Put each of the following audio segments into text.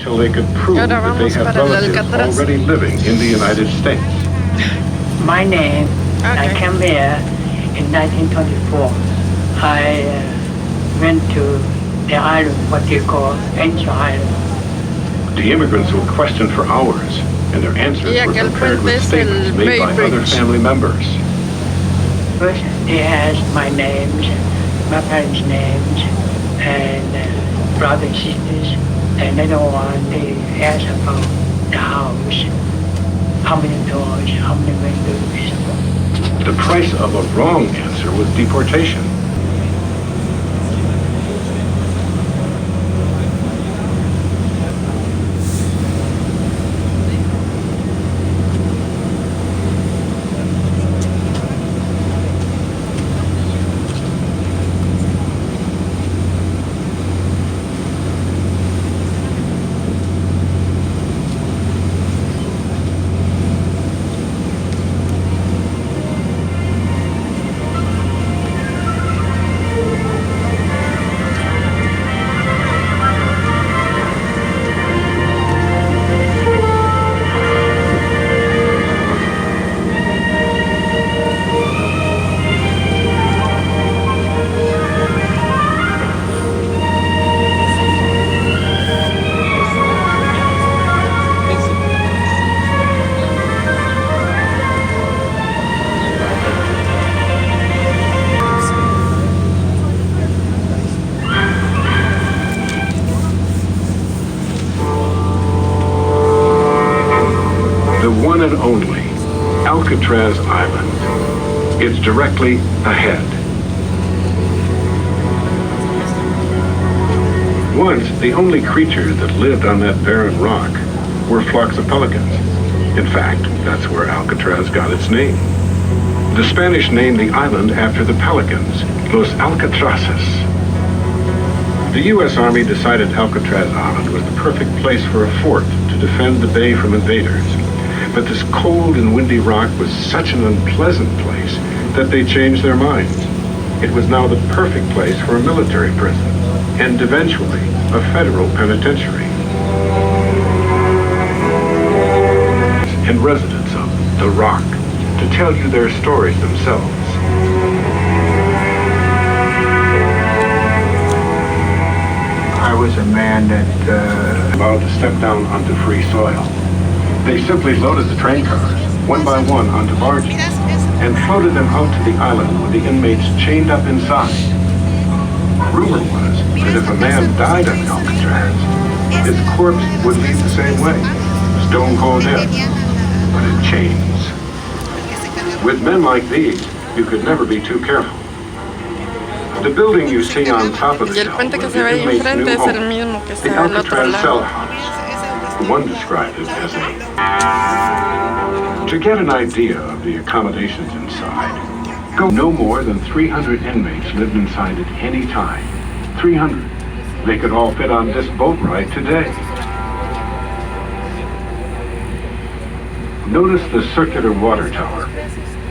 till they could prove Ahora that they vamos have para el relatives Alcatraz. already living in the United States. My name, I Okay. came here in 1924. I went to the island, what you call Angel Island. The immigrants will question for hours, and their answers Y were aquel compared puente with es statements el made Bay by other Bridge. family members. First, they asked my names, my parents' names, and brothers and sisters. And later on, they asked about the house, how many doors, how many windows. The price of a wrong answer was deportation. The one and only Alcatraz Island. It's directly ahead. Once, the only creatures that lived on that barren rock were flocks of pelicans. In fact, that's where Alcatraz got its name. The Spanish named the island after the pelicans, Los Alcatraces. The U.S. Army decided Alcatraz Island was the perfect place for a fort to defend the bay from invaders. But this cold and windy rock was such an unpleasant place that they changed their minds. It was now the perfect place for a military prison, and eventually a federal penitentiary. And residents of the Rock to tell you their stories themselves. I was a man that About to step down onto free soil. They simply loaded the train cars, one by one, onto barges, and floated them out to the island with the inmates chained up inside. Rumor was that if a man died on Alcatraz, his corpse would leave the same way, stone cold dead, but in chains. With men like these, you could never be too careful. The building you see on top of the Y el hill puente que was se the ve ahí inmates' enfrente new es el home, mismo que the está al otro Alcatraz cell lado. house. One described it as to get an idea of the accommodations inside, go no more than 300 inmates lived inside at any time. 300. They could all fit on this boat ride today. Notice the circular water tower.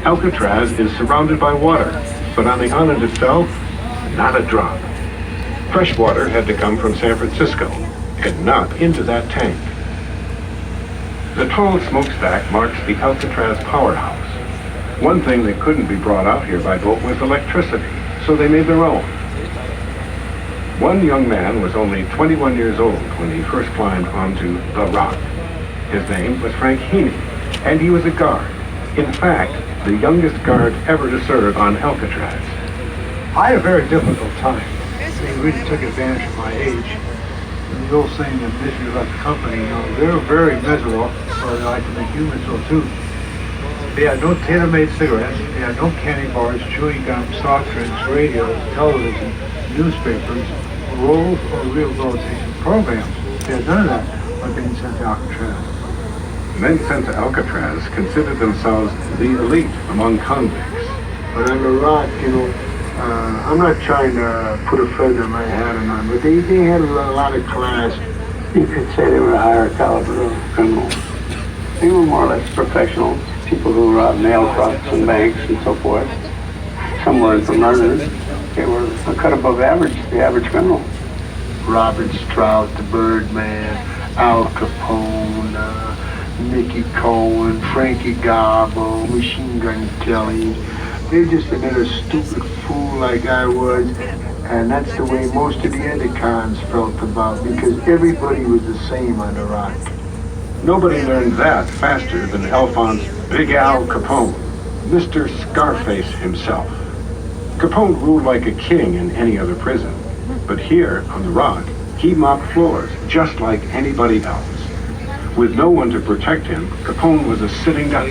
Alcatraz is surrounded by water, but on the island itself, not a drop. Fresh water had to come from San Francisco and not into that tank. The tall smokestack marks the Alcatraz powerhouse. One thing that couldn't be brought out here by boat was electricity, so they made their own. One young man was only 21 years old when he first climbed onto the Rock. His name was Frank Heaney, and he was a guard. In fact, the youngest guard ever to serve on Alcatraz. I had a very difficult time. They really took advantage of my age. And the old saying that misery about the company, they're very miserable, or they like to make humans so too. They had no tailor-made cigarettes, they had no candy bars, chewing gum, soft drinks, radios, television, newspapers, rolls, or rehabilitation programs. They had none of that by being sent to Alcatraz. Men sent to Alcatraz considered themselves the elite among convicts. But on the Rock, I'm not trying to put a feather in my hat or not, but they had a lot of class. You could say they were a higher caliber of criminals. They were more or less professionals, people who robbed mail trucks and banks and so forth. Some were in for murder. They were a cut above average, the average criminal. Robert Strout, the Birdman, Al Capone, Mickey Cohen, Frankie Garbo, Machine Gun Kelly. They just another stupid fool like I was, and that's the way most of the other cons felt about, because everybody was the same on the rock. Nobody learned that faster than Alphonse Big Al Capone, Mr. Scarface himself. Capone ruled like a king in any other prison, but here on the Rock, he mopped floors just like anybody else. With no one to protect him, Capone was a sitting duck.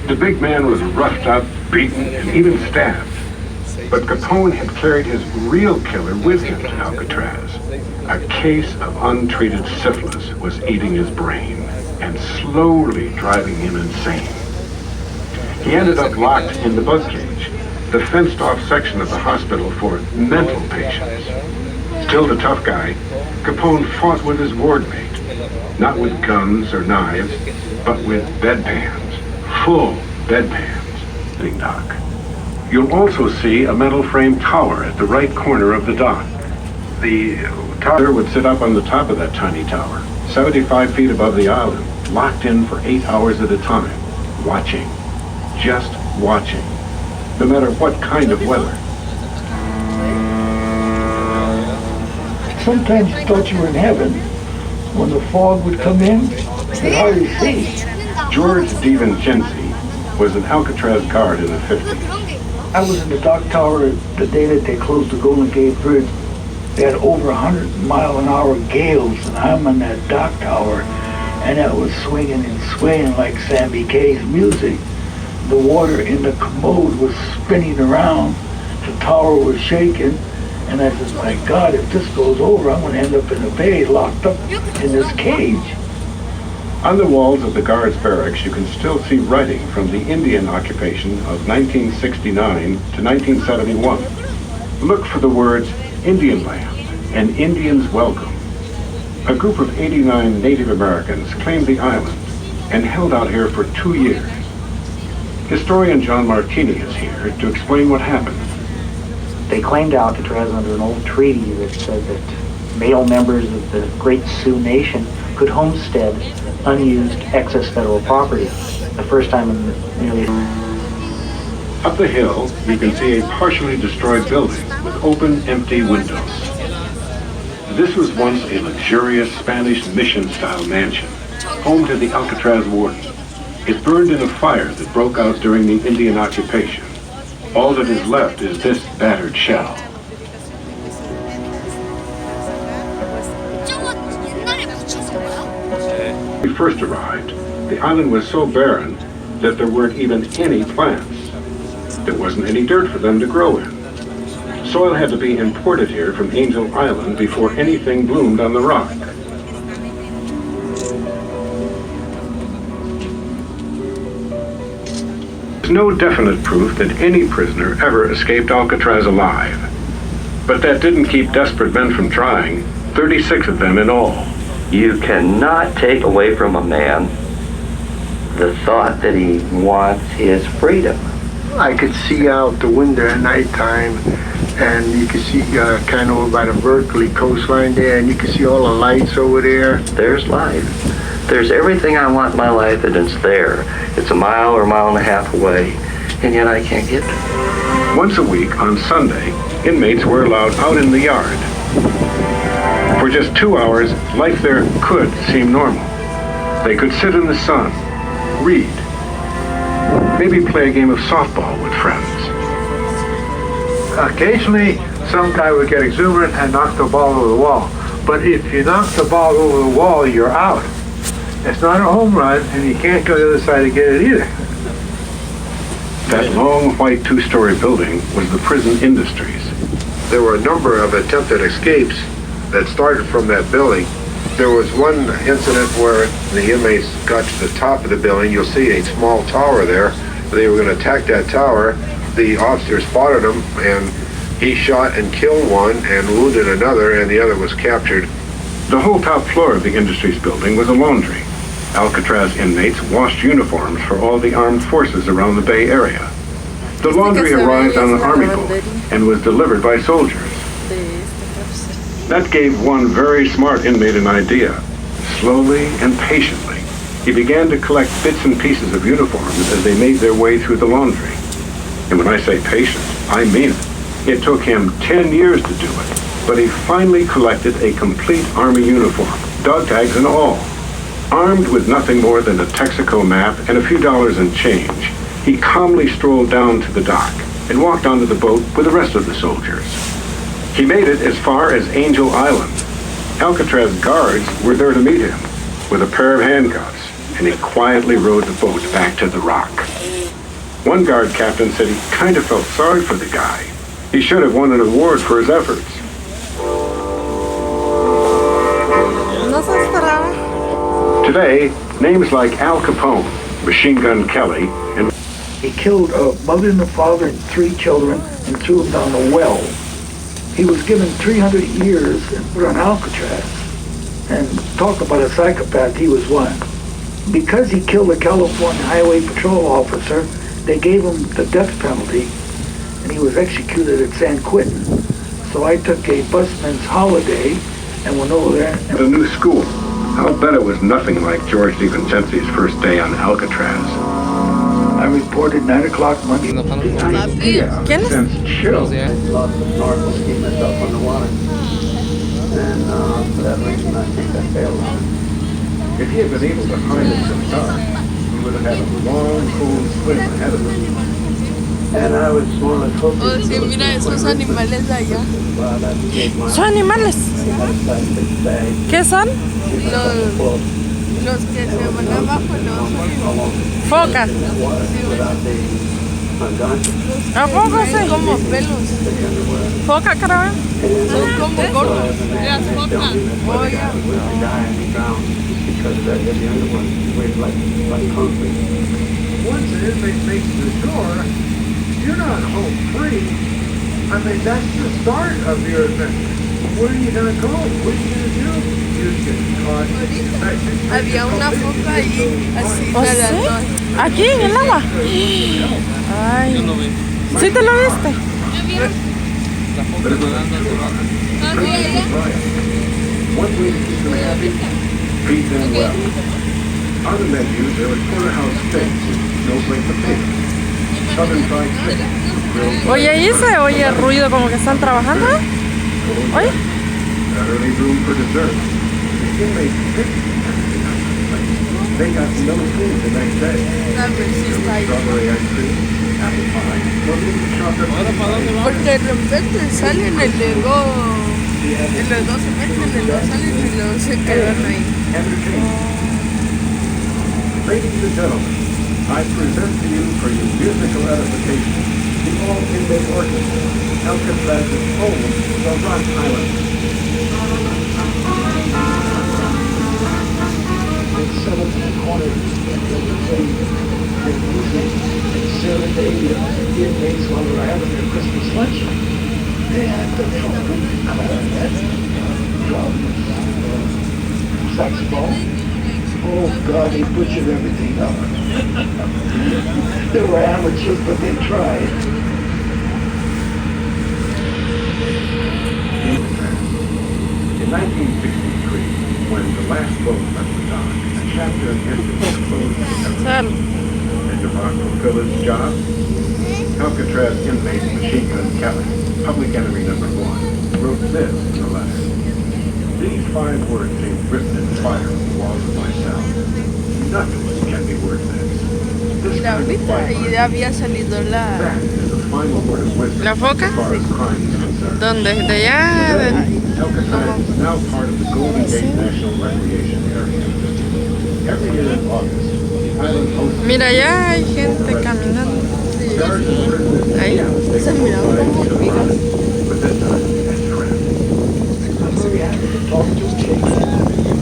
The big man was roughed up, beaten, and even stabbed. But Capone had carried his real killer with him to Alcatraz. A case of untreated syphilis was eating his brain and slowly driving him insane. He ended up locked in the bug cage, the fenced-off section of the hospital for mental patients. Still the tough guy, Capone fought with his ward mate, not with guns or knives, but with bedpans, full bedpans, Big Doc. You'll also see a metal frame tower at the right corner of the dock. The tower would sit up on the top of that tiny tower, 75 feet above the island, locked in for 8 hours at a time, watching, just watching, no matter what kind of weather. Sometimes you thought you were in heaven. When the fog would come in, you'd hardly see. George DiVincenzi was an Alcatraz guard in the 50s. I was in the dock tower the day that they closed the Golden Gate Bridge. They had over 100-mile-an-hour gales, and I'm on that dock tower, and that was swinging and swaying like Sammy Kaye's music. The water in the commode was spinning around, the tower was shaking, and I said, my God, if this goes over, I'm going to end up in a bay locked up in this cage. On the walls of the guards' barracks, you can still see writing from the Indian occupation of 1969 to 1971. Look for the words Indian Land and Indians Welcome. A group of 89 Native Americans claimed the island and held out here for 2 years. Historian John Martini is here to explain what happened. They claimed Alcatraz under an old treaty that said that male members of the Great Sioux Nation could homestead unused excess federal property. The first time in nearly... Up the hill, you can see a partially destroyed building with open, empty windows. This was once a luxurious Spanish mission-style mansion, home to the Alcatraz warden. It burned in a fire that broke out during the Indian occupation. All that is left is this battered shell. When we first arrived, the island was so barren that there weren't even any plants. There wasn't any dirt for them to grow in. Soil had to be imported here from Angel Island before anything bloomed on the rock. There's no definite proof that any prisoner ever escaped Alcatraz alive. But that didn't keep desperate men from trying, 36 of them in all. You cannot take away from a man the thought that he wants his freedom. I could see out the window at nighttime, and you could see kind of over by the Berkeley coastline there, and you could see all the lights over there. There's life. There's everything I want in my life, and it's there. It's a mile or a mile and a half away, and yet I can't get there. Once a week, on Sunday, inmates were allowed out in the yard. For just 2 hours, life there could seem normal. They could sit in the sun, read, maybe play a game of softball with friends. Occasionally, some guy would get exuberant and knock the ball over the wall. But if you knock the ball over the wall, you're out. It's not a home run, and you can't go to the other side to get it either. That long white two-story building was the prison industries. There were a number of attempted escapes that started from that building. There was one incident where the inmates got to the top of the building. You'll see a small tower there. They were going to attack that tower. The officer spotted him, and he shot and killed one and wounded another, and the other was captured. The whole top floor of the industries building was a laundry. Alcatraz inmates washed uniforms for all the armed forces around the Bay Area. The laundry arrived on an army boat and was delivered by soldiers. That gave one very smart inmate an idea. Slowly and patiently, he began to collect bits and pieces of uniforms as they made their way through the laundry. And when I say patient, I mean it. It took him 10 years to do it, but he finally collected a complete Army uniform, dog tags and all. Armed with nothing more than a Texaco map and a few dollars in change, he calmly strolled down to the dock and walked onto the boat with the rest of the soldiers. He made it as far as Angel Island. Alcatraz guards were there to meet him with a pair of handcuffs, and he quietly rowed the boat back to the rock. One guard captain said he kind of felt sorry for the guy. He should have won an award for his efforts. Today, names like Al Capone, Machine Gun Kelly, and He killed a mother and a father and 3 children and threw them down a well. He was given 300 years and put on Alcatraz. And talk about a psychopath, he was one. Because he killed a California Highway Patrol officer, they gave him the death penalty, and he was executed at San Quentin. So I took a busman's holiday and went over there. the new school. I'll bet it was nothing like George DiVincenzi's first day on Alcatraz. I reported 9 o'clock Monday. ¿Quién es? Chill. Lots of snorkel to keep myself underwater. And for that reason, I think I failed on it. If he had been able to harness the dark, he would have had a long, cold swim ahead of him. And I was more or less hoping... Oh, sí, mira esos animales de allá. ¿Son animales? ¿Qué son? Los que se van abajo, los focas. ¿A poco sí? Como pelos. ¿Foca, creo? Son como gordos. Las focas. Oh, ya. Once an inmate makes the shore, you're not home free. I mean, that's the start of your adventure. Where are you going to go? What are you going to do? You're getting caught. infected. Había una foca ahí, así, ¿Oh, nadando. sí? ¿Aquí en el agua? Ay. ¿Sí te lo viste? One way to keep them happy, feed them well. On the menu, there was porterhouse steaks, snowflake potato, southern fried chicken, grilled Oye, ahí se oye ruido como que están trabajando. Oye. early room for dessert. The inmates picked they got no food the next day. Strawberry ice cream, apple pie, chocolate. Porque de repente salen y luego los dos se meten y luego salen y luego se quedan ahí. Ladies and gentlemen, I present to you for your musical edification the all-inmate orchestra, Alcatraz's home, the Rock Island. They set up in the corner and they would play their music and serenade the inmates while they were having their Christmas lunch. And the trumpet, clarinet, drums, saxophone. Oh God, they butchered everything up. They were amateurs, but they tried. In 1963, when the last boat left the dock, a chapter in history was closed forever. And to fulfill his job, Alcatraz inmate Machine Gun Kelly, public enemy number 1, wrote this in a letter. These 5 words seem written in fire on the walls of my cell. Nothing can be worth this. This Mira, kind of ahorita fight ahí había salido that is the final word of wisdom ¿La foca? as far as crime is concerned. ¿Dónde? ¿De allá? Today, Alcatraz is now part of the Golden Gate National Recreation Area. Every year in August, the island hosts... Mira, allá hay gente caminando. Ahí. Se miraban como hormigas. But this time, as friends. We had to talk to each other,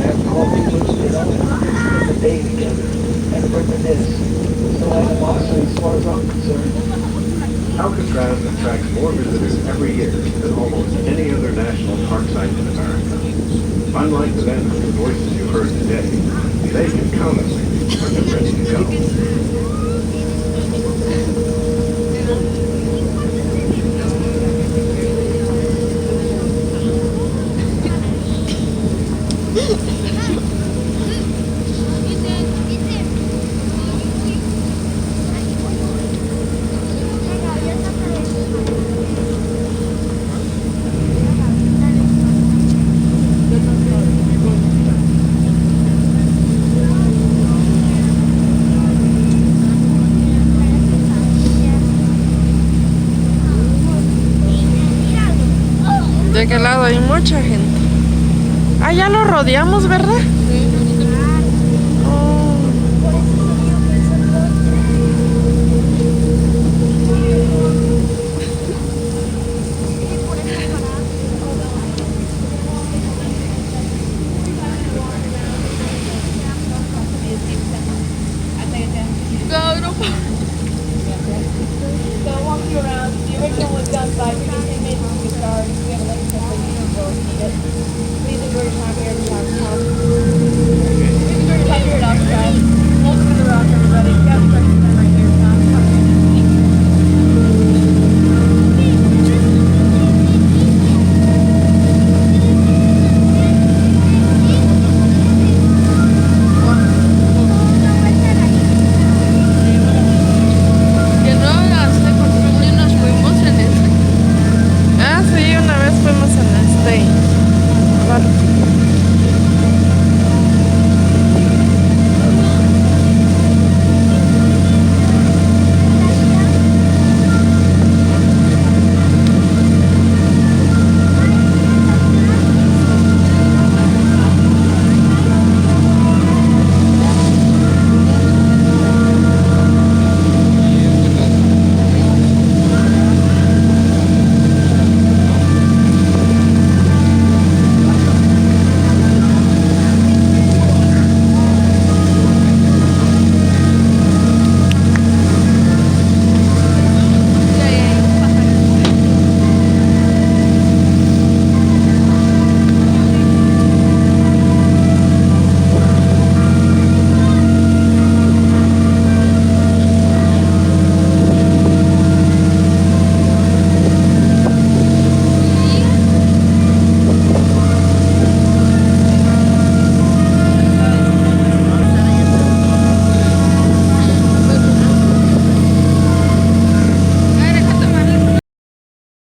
have coffee with, spend the day together, and reminisce. There's no animosity as far as I'm concerned. Alcatraz attracts more visitors every year than almost any other national park site in America. Unlike the men whose voices you heard today, they can count on you when they're ready to go. de aquel lado hay mucha gente. Ah, ya lo rodeamos, ¿verdad?